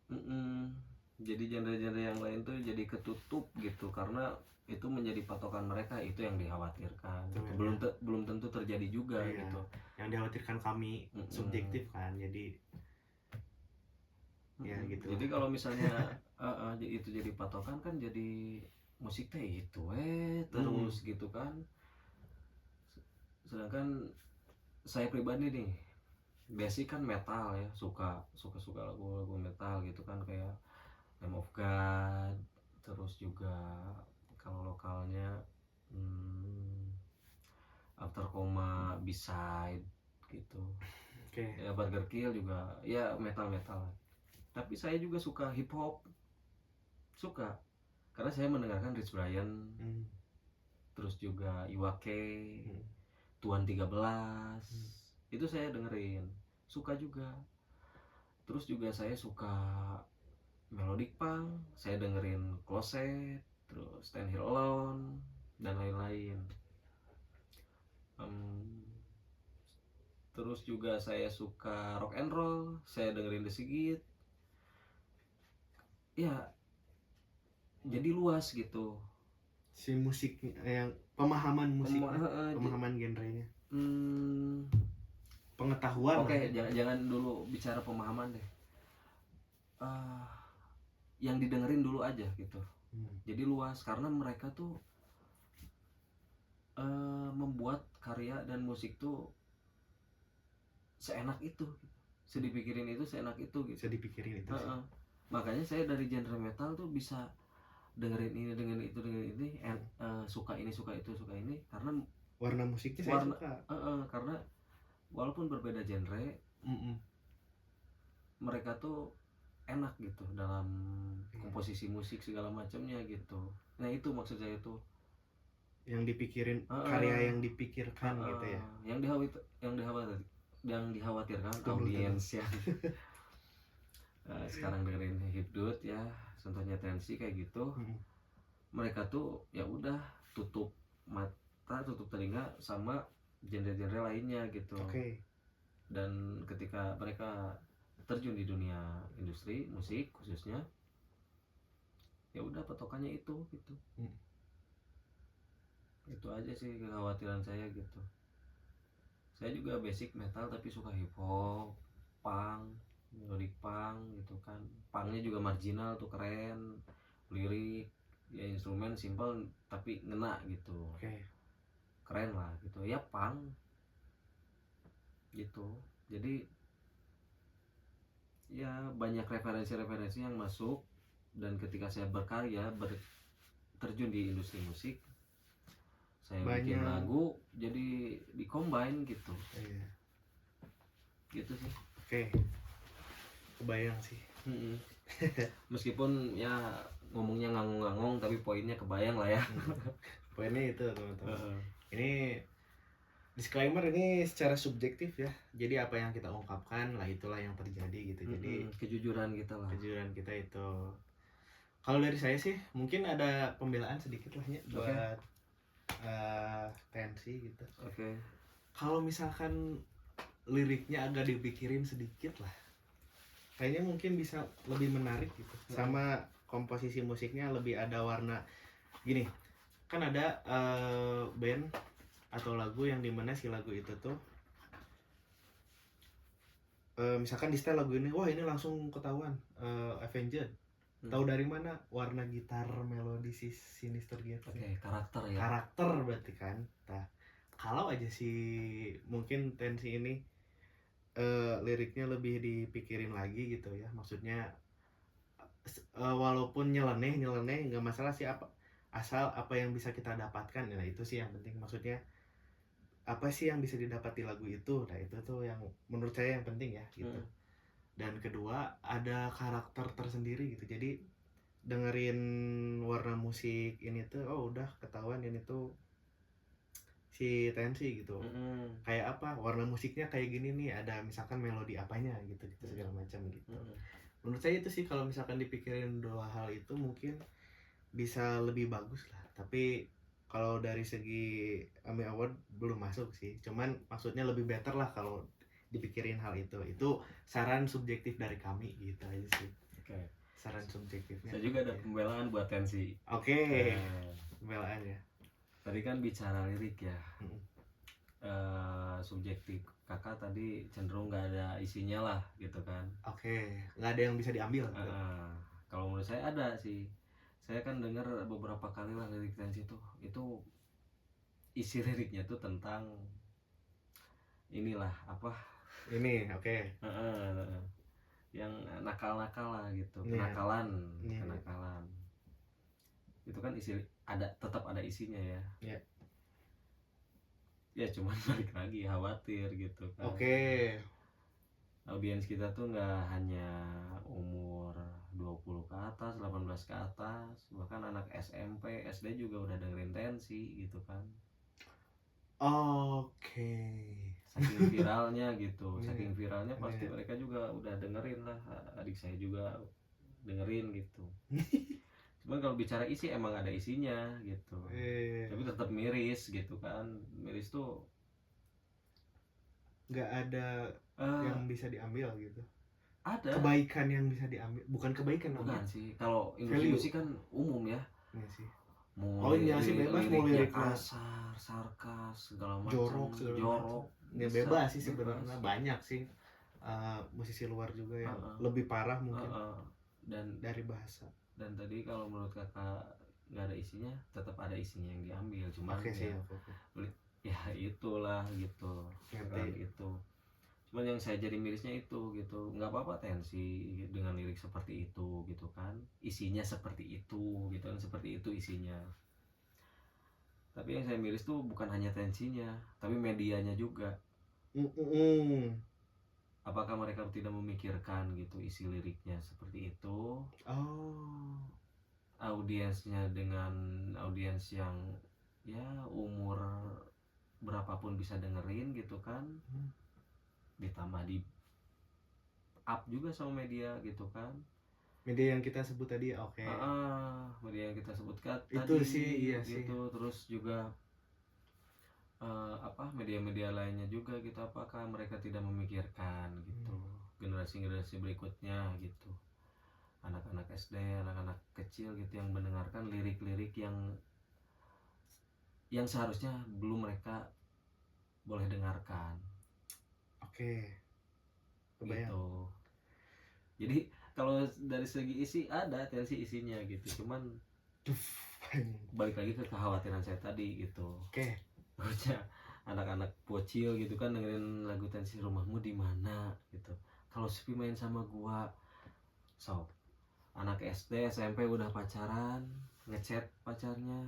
teman-teman. jadi genre-genre yang lain tuh jadi ketutup gitu karena itu menjadi patokan mereka, itu yang dikhawatirkan. Betul, Itu ya. belum tentu terjadi juga Iya. gitu. Yang dikhawatirkan kami subjektif kan, jadi ya gitu. Jadi kalau misalnya itu jadi patokan kan jadi musik teh itu terus gitu kan. Sedangkan saya pribadi nih basic kan metal ya, suka lagu-lagu metal gitu kan, kayak Lamb of God, terus juga kalau lokalnya After Coma, Beside gitu. Ya Burger Kill juga ya metal. Tapi saya juga suka hip hop, suka karena saya mendengarkan Rich Brian, terus juga Iwake, Tuan 13, itu saya dengerin, suka juga. Terus juga saya suka melodic punk, saya dengerin Closet, terus Stand Here Alone dan lain-lain. Terus juga saya suka rock and roll, saya dengerin The Sigit. Ya jadi luas gitu si musiknya, yang pemahaman musiknya, pemahaman genrenya, pengetahuan. Oke, jangan dulu bicara pemahaman deh, yang didengerin dulu aja gitu. Jadi luas karena mereka tuh membuat karya dan musik tuh seenak itu, sedipikirin itu seenak itu gitu. Sedipikirin itu sih. Makanya saya dari genre metal tuh bisa dengerin ini, suka ini, suka itu, suka ini karena warna musiknya saya suka. Karena walaupun berbeda genre, mereka tuh enak gitu dalam komposisi musik segala macamnya gitu. Nah itu maksud saya tuh yang dipikirin, karya yang dipikirkan gitu ya, yang dikhawatirkan audiens ya. Sekarang dengerin Hipdut ya, contohnya Tensi kayak gitu. Mereka tuh ya udah tutup mata, tutup telinga sama genre-genre lainnya gitu. Dan ketika mereka terjun di dunia industri musik khususnya, ya udah patokannya itu gitu. Itu aja sih kekhawatiran saya gitu. Saya juga basic metal tapi suka hip hop, punk, melodic punk gitu kan. Punknya juga marginal tuh, keren, lirik ya, instrumen simple tapi ngena gitu. Keren lah gitu ya, punk gitu. Jadi ya banyak referensi yang masuk, dan ketika saya berkarya terjun di industri musik, saya bikin lagu jadi di-combine gitu. Gitu sih. Kebayang sih. Meskipun ya ngomongnya ngangong-ngangong tapi poinnya kebayang lah ya. Poinnya itu teman-teman. Ini disclaimer, ini secara subjektif ya. Jadi apa yang kita ungkapkan lah itulah yang terjadi gitu. Jadi kejujuran kita lah. Kejujuran kita itu. Kalau dari saya sih mungkin ada pembelaan sedikit lah ya buat Tensi gitu. Kalau misalkan liriknya agak dipikirin sedikit lah, kayaknya mungkin bisa lebih menarik gitu. Sama komposisi musiknya lebih ada warna. Gini, kan ada band atau lagu yang dimana si lagu itu tuh misalkan di style lagu ini, wah ini langsung ketahuan Avenged. Tahu dari mana? Warna gitar melodi si Sinister gitu. Karakter ya. Karakter berarti kan. Nah, kalau aja si mungkin Tensi ini liriknya lebih dipikirin lagi gitu ya. Maksudnya walaupun nyeleneh nggak masalah sih, asal apa yang bisa kita dapatkan. Nah itu sih yang penting. Maksudnya apa sih yang bisa didapat di lagu itu. Nah itu tuh yang menurut saya yang penting ya gitu. Dan kedua, ada karakter tersendiri gitu. Jadi dengerin warna musik ini tuh, oh udah ketahuan ini tuh si Tensi gitu. Kayak apa, warna musiknya kayak gini nih, ada misalkan melodi apanya gitu segala macam gitu. menurut saya itu sih, kalau misalkan dipikirin dua hal itu mungkin bisa lebih bagus lah. Tapi kalau dari segi AMI Award belum masuk sih, cuman maksudnya lebih better lah kalau dipikirin hal itu. Itu saran subjektif dari kami gitu aja sih. Oke. Saran subjektifnya. Saya juga ada pembelaan buat Tensi. Oke. Pembelaan ya. Tadi kan bicara lirik ya. Mm. Subjektif kakak tadi cenderung nggak ada isinya lah gitu kan. Oke, nggak ada yang bisa diambil gitu. Kalau menurut saya ada sih. Saya kan dengar beberapa kali lah lirik Tensi itu isi liriknya tuh tentang inilah apa Ini oke. yang nakal-nakal lah gitu, Iya. kenakalan, Iya. kenakalan. Itu kan tetap ada isinya ya. Iya. Ya cuman balik lagi khawatir gitu kan. Oke. Audiens kita tuh nggak hanya umur 20 ke atas, 18 ke atas, bahkan anak SMP, SD juga udah dengerin Tensi gitu kan. Oke. Saking viralnya gitu, Iya. saking viralnya pasti Iya. mereka juga udah dengerin lah. Adik saya juga dengerin gitu. Cuman kalau bicara isi emang ada isinya gitu. Tapi tetap miris gitu kan. Miris tuh nggak ada yang bisa diambil gitu. ada Kebaikan yang bisa diambil, bukan kebaikan bukan namanya. sih. Kalau industri Value. musik kan umum ya. Iya sih. Mau iya sih, bebas mau liriknya liriknya kasar, sarkas, segala macam, jorok segala jorok. macam. Ya bisa, bebas sih bebas. sebenarnya, banyak sih musisi luar juga yang Uh-uh. lebih parah mungkin dan dari bahasa. Dan tadi kalau menurut kakak nggak ada isinya, tetap ada isinya yang diambil. Cuman Oke sih, ya, oke. ya itulah gitu kan itu. Cuman yang saya jadi mirisnya itu gitu, nggak apa-apa Tensi dengan lirik seperti itu gitu kan, isinya seperti itu gitu kan, seperti itu isinya. Tapi yang saya miris tuh bukan hanya Tensinya, tapi medianya juga. Apakah mereka tidak memikirkan gitu isi liriknya seperti itu? Audiensnya dengan audiens yang ya umur berapapun bisa dengerin gitu kan. Ditambah di up juga sama media gitu kan. Media yang kita sebut tadi, oke. Media yang kita sebutkan itu tadi sih, iya gitu. sih. Terus juga media-media lainnya juga gitu, apakah mereka tidak memikirkan gitu generasi-generasi berikutnya gitu, anak-anak SD, anak-anak kecil gitu yang mendengarkan lirik-lirik yang seharusnya belum mereka boleh dengarkan. Oke. Kebayang. Gitu. Jadi kalau dari segi isi ada Tensi isinya gitu, cuman balik lagi ke kekhawatiran saya tadi gitu. Oke. Harusnya anak-anak bocil gitu kan dengerin lagu Tensi rumahmu di mana gitu. Kalau sepi main sama gua. So, anak SD, SMP udah pacaran, ngechat pacarnya,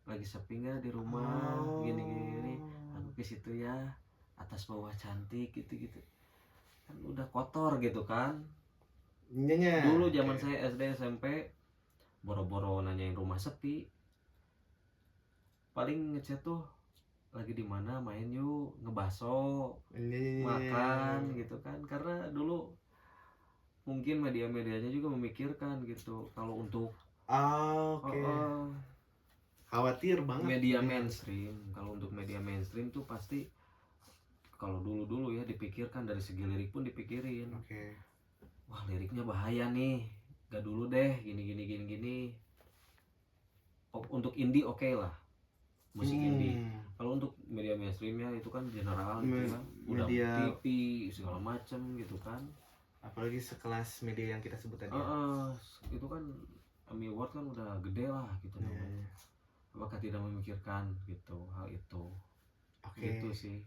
lagi sepi nggak di rumah, gini-gini. Aku ke situ ya, atas bawah cantik gitu-gitu. Kan udah kotor gitu kan. Dulu zaman saya SD SMP boro-boro nanyain rumah sepi, paling ngechat tuh lagi di mana, main yuk, ngebaso, makan gitu kan. Karena dulu mungkin media-medianya juga memikirkan gitu kalau untuk khawatir banget media mainstream. Kalau untuk media mainstream tuh pasti kalau dulu ya dipikirkan dari segi lirik pun dipikirin. Wah, liriknya bahaya nih, gak dulu deh, gini. Untuk indie oke lah, musik indie. Kalau untuk media mainstreamnya itu kan general gitu ya, udah TV segala macem gitu kan. Apalagi sekelas media yang kita sebut tadi. Itu kan AMI Award kan udah gede lah gitu namanya. Apakah tidak memikirkan gitu hal itu? Gitu sih.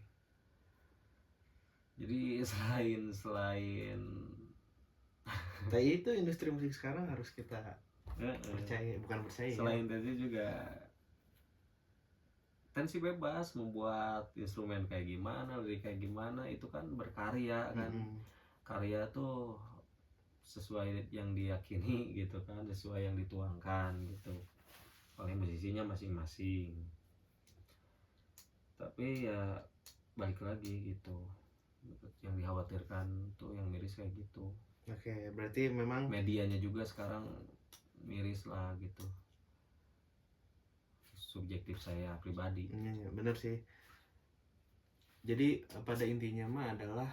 Jadi selain tapi itu industri musik sekarang harus kita percaya, bukan percaya. Selain Tensi juga Tensi bebas membuat instrumen kayak gimana, lirik kayak gimana, itu kan berkarya kan. Karya tuh sesuai yang diyakini gitu kan, sesuai yang dituangkan gitu oleh musisinya masing-masing. Tapi ya balik lagi gitu, yang dikhawatirkan tuh yang miris kayak gitu. Oke, berarti memang Medianya juga sekarang miris lah gitu, subjektif saya pribadi. bener sih. Jadi pada intinya mah adalah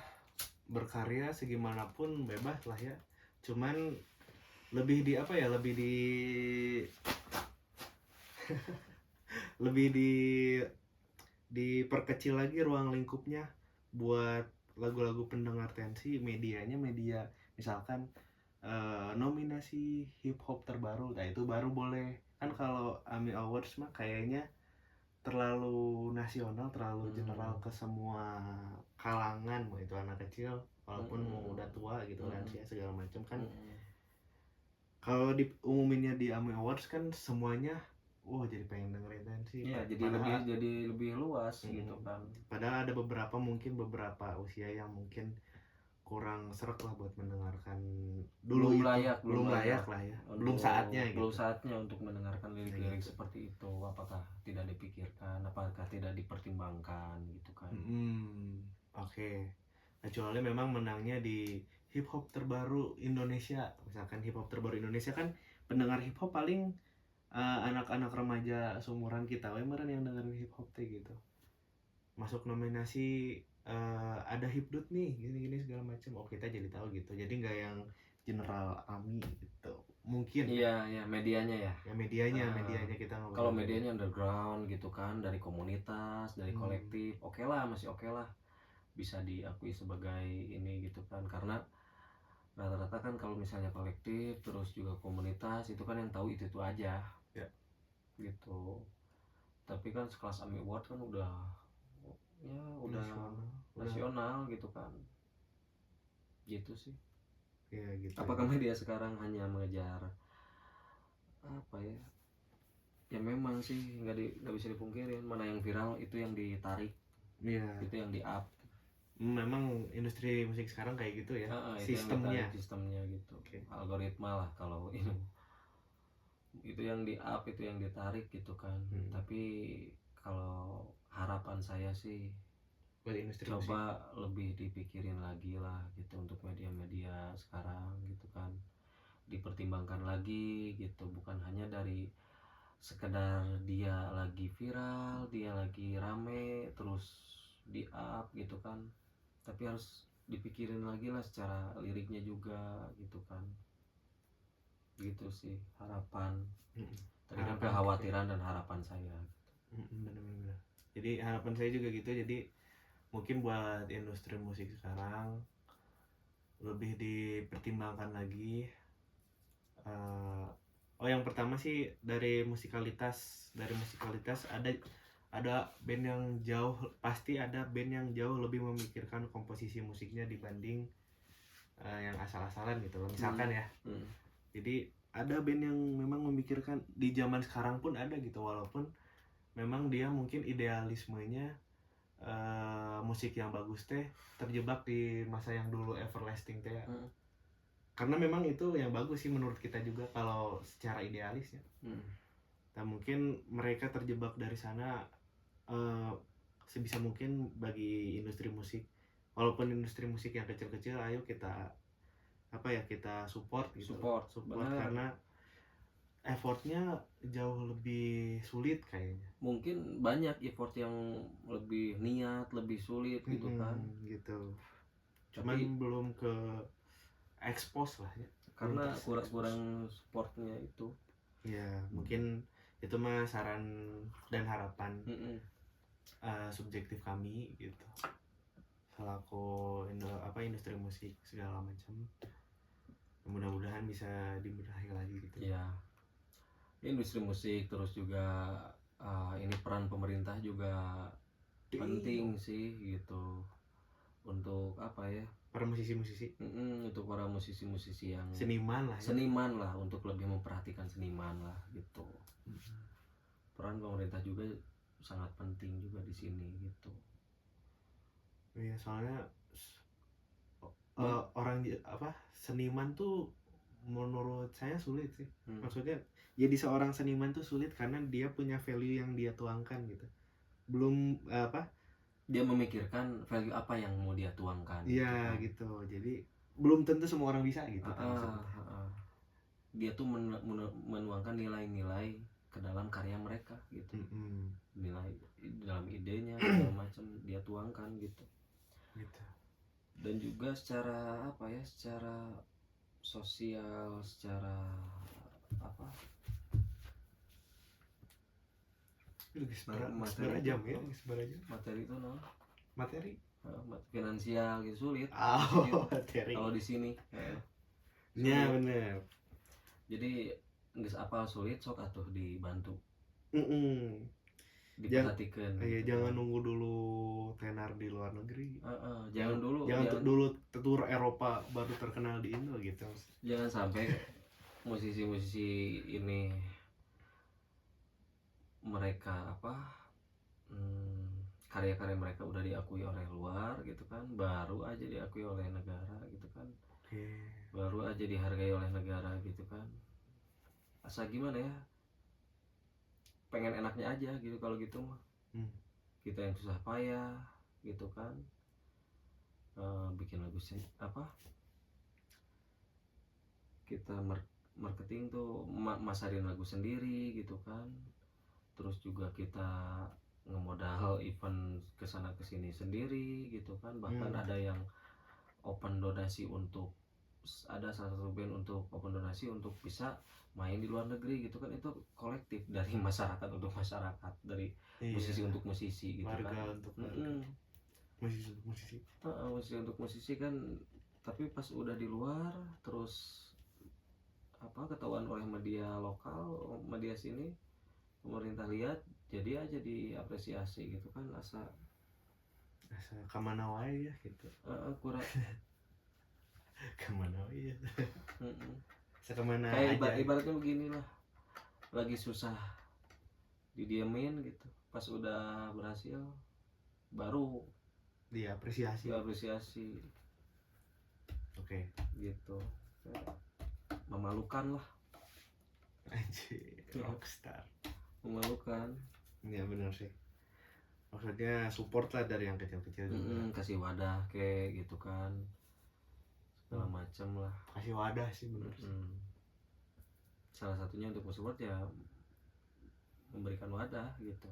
berkarya segimanapun bebas lah ya. Cuman lebih di apa ya? Lebih diperkecil lagi ruang lingkupnya buat lagu-lagu pendengar tensi. Medianya media misalkan nominasi hip hop terbaru, nah itu baru boleh. Kan kalau AMI Awards mah kayaknya terlalu nasional, terlalu general ke semua kalangan, mau itu anak kecil walaupun mau udah tua gitu, lansia segala macam kan. Kalau diumuminnya di AMI Awards kan semuanya jadi pengen dengerin tensi. Iya, Padahal jadi lebih luas gitu kan. Padahal ada beberapa usia yang mungkin kurang serak lah buat mendengarkan dulu Belum itu. layak, belum layak lah ya, belum saatnya gitu. Belum saatnya untuk mendengarkan lirik-lirik Gitu. seperti itu. Apakah tidak dipikirkan, apakah tidak dipertimbangkan gitu kan. Oke. Kecuali memang menangnya di hip hop terbaru Indonesia. Misalkan hip hop terbaru Indonesia kan pendengar hip hop paling anak-anak remaja seumuran kita we meureun yang dengerin hip hop teh gitu. Masuk nominasi ada hipdut nih gini-gini segala macam. Oh, kita jadi tahu gitu. Jadi nggak yang general AMI gitu. Mungkin Iya, ya medianya ya. ya medianya kita ngobrol. Kalau medianya underground gitu kan, dari komunitas, dari kolektif, oke lah, masih oke lah, bisa diakui sebagai ini gitu kan. Karena rata-rata kan kalau misalnya kolektif terus juga komunitas itu kan yang tahu itu aja ya gitu. Tapi kan sekelas AMI Award kan udah nasional gitu kan, gitu sih. Ya, gitu. Apakah media sekarang hanya mengejar apa ya? Ya memang sih nggak bisa dipungkirin, mana yang viral itu yang ditarik, itu yang di up. Memang industri musik sekarang kayak gitu ya, sistemnya gitu. Algoritma lah kalau ini itu yang di up, itu yang ditarik gitu kan. Tapi kalau harapan saya sih coba lebih dipikirin lagi lah gitu untuk media-media sekarang gitu kan, dipertimbangkan lagi gitu, bukan hanya dari sekedar dia lagi viral, dia lagi rame terus di up gitu kan, tapi harus dipikirin lagi lah secara liriknya juga gitu kan. Gitu sih harapan. Tadi kan kekhawatiran dan harapan saya. Benar-benar. Jadi harapan saya juga gitu. Jadi mungkin buat industri musik sekarang lebih dipertimbangkan lagi. Yang pertama sih dari musikalitas ada band yang pasti ada band yang jauh lebih memikirkan komposisi musiknya dibanding yang asal-asalan gitu loh. Misalkan ya. Jadi ada band yang memang memikirkan, di zaman sekarang pun ada gitu, walaupun memang dia mungkin idealismenya musik yang bagus teh terjebak di masa yang dulu everlasting teh. Karena memang itu yang bagus sih menurut kita juga kalau secara idealis ya. Nah, mungkin mereka terjebak dari sana. Sebisa mungkin bagi industri musik, walaupun industri musik yang kecil-kecil, ayo kita support gitu. Support karena effortnya jauh lebih sulit kayaknya. Mungkin banyak effort yang lebih niat, lebih sulit gitu kan. Gitu. Cuman belum ke expose lah ya. Karena kurang supportnya itu. Ya, mungkin itu mah saran dan harapan subjektif kami gitu. Selaku industri musik segala macam. Mudah-mudahan bisa dibenahi lagi gitu. Ya. Industri musik terus juga ini peran pemerintah juga penting sih gitu untuk apa ya, para musisi-musisi untuk para musisi-musisi yang seniman lah untuk lebih memperhatikan seniman lah gitu. Peran pemerintah juga sangat penting juga di sini gitu. Iya, soalnya seniman tuh menurut saya sulit sih. Maksudnya jadi seorang seniman tuh sulit karena dia punya value yang dia tuangkan gitu. Belum dia memikirkan value apa yang mau dia tuangkan. Iya gitu. Jadi belum tentu semua orang bisa gitu kan Ah, maksudnya. dia tuh menuangkan nilai-nilai ke dalam karya mereka gitu, nilai dalam idenya segala macam dia tuangkan gitu. Gitu. Dan juga secara apa ya, secara sosial, secara apa, Seberapa jam ya? Seberapa jam? materi itu no, Materi? finansial gitu sulit Oh, materi. kalau di sini. Ya bener. Jadi nggak apal sulit, sok atuh dibantu, Jangan, diperhatikan. iya, gitu. jangan nunggu dulu tenar di luar negeri. Jangan dulu tur Eropa baru terkenal di Indo gitu. Jangan sampai musisi-musisi ini mereka karya-karya mereka udah diakui oleh luar gitu kan, baru aja diakui oleh negara gitu kan, baru aja dihargai oleh negara gitu kan. Asa gimana ya, pengen enaknya aja gitu kalau gitu mah. Kita yang susah payah gitu kan, bikin lagu kita marketing tuh masarin lagu sendiri gitu kan, terus juga kita ngemodal event kesana kesini sendiri gitu kan, bahkan ada yang open donasi untuk, ada salah satu band untuk open donasi untuk bisa main di luar negeri gitu kan. Itu kolektif dari masyarakat untuk masyarakat, dari musisi untuk musisi gitu warga kan, untuk warga. Musisi untuk musisi. musisi untuk musisi kan. Tapi pas udah di luar terus ketahuan oleh media lokal, media sini, pemerintah lihat, jadi aja diapresiasi gitu kan. Asa kamana wae ya gitu. kurang Kamana wae ya. Sekamana kayak aja. ibaratnya begini lah, lagi susah didiemin gitu, pas udah berhasil baru diapresiasi. Oke. Gitu. Memalukan lah. Anjir, rockstar. Memalukan. Ya benar sih. Maksudnya support lah dari yang kecil-kecil juga. Kasih wadah kayak gitu kan, segala macam lah. Kasih wadah sih benar. Salah satunya untuk support ya memberikan wadah gitu.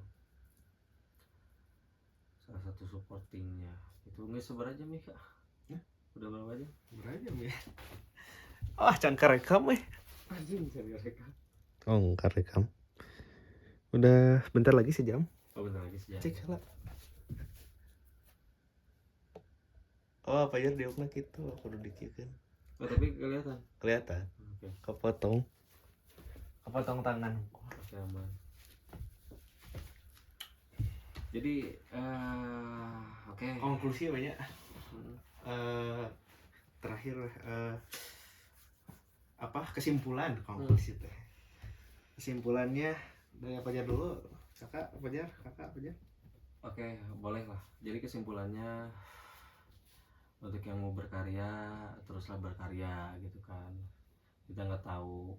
Salah satu supportingnya itu. Nggak seberapa jam nih kak? Udah berapa jam? Berapa jam ya? Cangkar rekam Anjing cangkar rekam. Cangkar rekam. Udah bentar lagi sejam. Bentar lagi sejam. Cek lah. Apa ya diukna gitu, aku udah dikit. Tapi kelihatan. Oke. Kepotong tangan. Oke, aman. Jadi oke. Konklusi banyak. Terakhir kesimpulan konklusi teh. Kesimpulannya dari apa aja dulu? Kakak apa aja? Oke, boleh lah. Jadi kesimpulannya, untuk yang mau berkarya teruslah berkarya gitu kan. Kita nggak tahu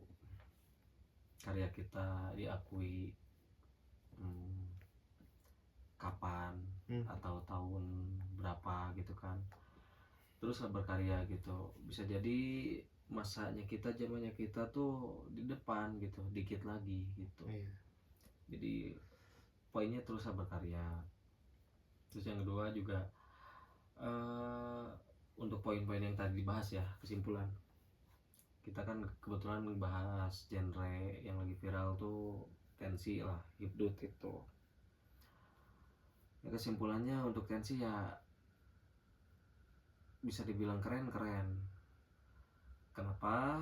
karya kita diakui kapan atau tahun berapa gitu kan. Teruslah berkarya gitu. Bisa jadi masanya kita, zamannya kita tuh di depan gitu, dikit lagi gitu. Jadi poinnya teruslah berkarya. Terus yang kedua juga untuk poin-poin yang tadi dibahas ya, kesimpulan. Kita kan kebetulan membahas genre yang lagi viral tuh Tensi lah, Hibdut itu. Ya, kesimpulannya untuk Tensi ya bisa dibilang keren. Kenapa?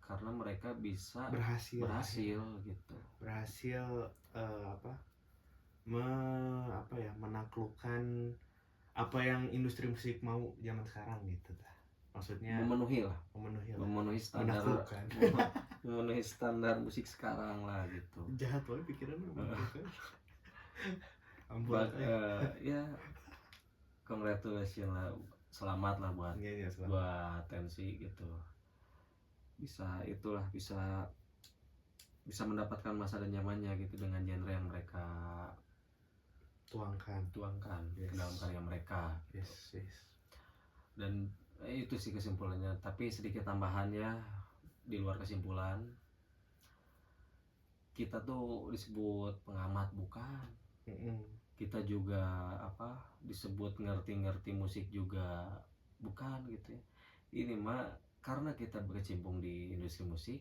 Karena mereka bisa berhasil gitu. Berhasil menaklukkan apa yang industri musik mau zaman sekarang gitu. Maksudnya memenuhi standar memenuhi standar musik sekarang lah gitu. Jahat banget pikirannya. Ya congratulations lah, selamat lah buat Tensi gitu. Bisa mendapatkan masa dan zamannya gitu dengan genre yang mereka tuangkan ke dalam karya mereka gitu. Dan Itu sih kesimpulannya, tapi sedikit tambahan ya di luar kesimpulan. Kita tuh disebut pengamat bukan, kita juga apa disebut ngerti-ngerti musik juga bukan gitu ya. Ini mah karena kita berkecimpung di industri musik,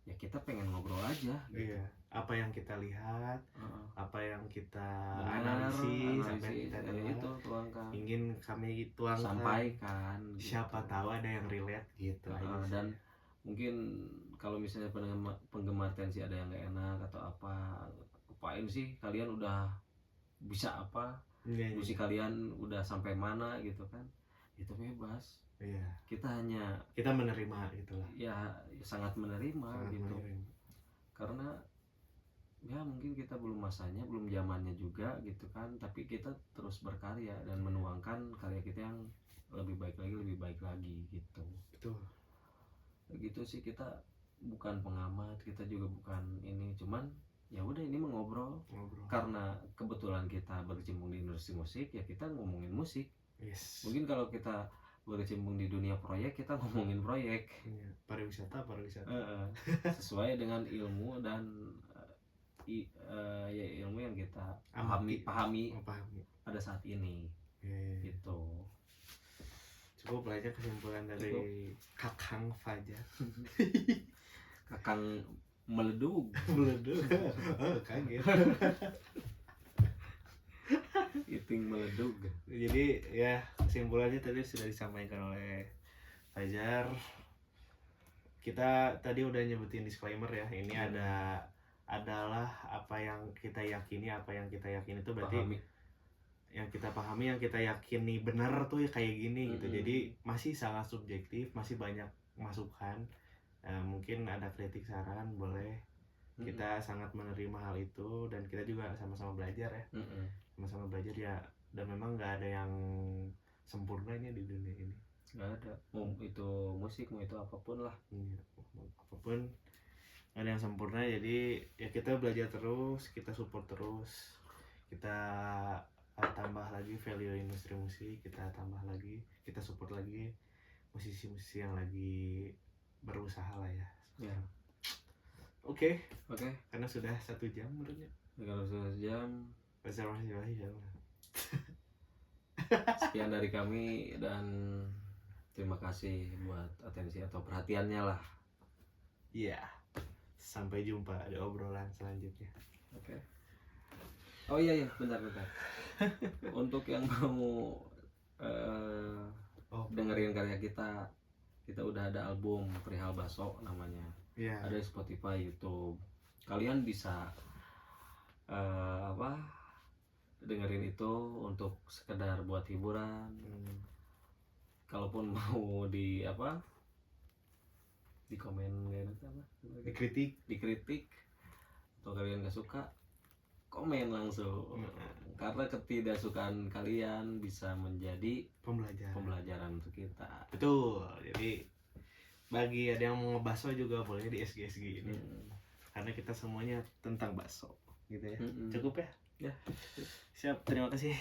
ya kita pengen ngobrol aja gitu. Iya, apa yang kita lihat, Heeh. apa yang kita Benar, analisis, apa yang analisis, kita ya dengar, itu tuangkan, ingin kami tuangkan. sampaikan Siapa gitu. tahu ada yang relate gitu aja sih. Dan mungkin kalau misalnya penggemar tensi ada yang nggak enak atau apain sih kalian udah bisa apa, Iya, iya. musik kalian udah sampai mana gitu kan, itu bebas. Iya, Kita hanya kita menerima itulah. ya sangat menerima Sangat gitu, menerima. karena ya mungkin kita belum masanya, belum zamannya juga gitu kan, tapi kita terus berkarya dan menuangkan karya kita yang lebih baik lagi gitu. Betul. Gitu sih, kita bukan pengamat, kita juga bukan ini, cuman ya udah ini mengobrol Ngobrol. karena kebetulan kita berkecimpung di industri musik, ya kita ngomongin musik. Yes. Mungkin kalau kita berkecimpung di dunia proyek, kita ngomongin proyek. Iya, pariwisata. Sesuai dengan ilmu dan ya ilmu yang kita Amati. pahami Memahami. pada saat ini Iya. gitu. Cukup lah aja kesimpulan dari Kakang Fajar. Kakang meledug. Meleduk. Oh, kaget. Iting meledug. Jadi ya kesimpulannya tadi sudah disampaikan oleh Fajar. Kita tadi udah nyebutin disclaimer ya. Ini adalah apa yang kita yakini, itu berarti Pahami. yang kita pahami, yang kita yakini benar tuh ya kayak gini gitu. Jadi masih sangat subjektif, masih banyak masukan. Mungkin ada kritik, saran, boleh. Kita sangat menerima hal itu dan kita juga sama-sama belajar ya. Sama-sama belajar ya, dan memang nggak ada yang sempurna ini di dunia ini. Nggak ada, mau itu musik, mau itu apapun lah. Apapun nggak ada yang sempurna, jadi ya kita belajar terus, kita support terus, kita tambah lagi value industri musik, kita tambah lagi, kita support lagi musisi-musisi yang lagi berusaha lah ya. Ya. Oke. Karena Sudah 1 jam menurutnya. kalau sudah jam, Reservasi. sekian dari kami dan terima kasih buat atensi atau perhatiannya lah. Iya. Sampai jumpa di obrolan selanjutnya. Oke. Oh iya, bentar. Untuk yang mau dengerin karya kita udah ada album Perihal Baso namanya. Iya. Ada di Spotify, YouTube. Kalian bisa dengerin itu untuk sekedar buat hiburan. Kalaupun mau di komen dikritik atau kalian gak suka, komen langsung. Karena ketidaksukaan kalian bisa menjadi pembelajaran untuk kita. Betul. Jadi bagi ada yang mau ngebaso juga boleh di SG ini. Karena kita semuanya tentang baso gitu ya. Cukup ya? Ya. Siap, terima kasih.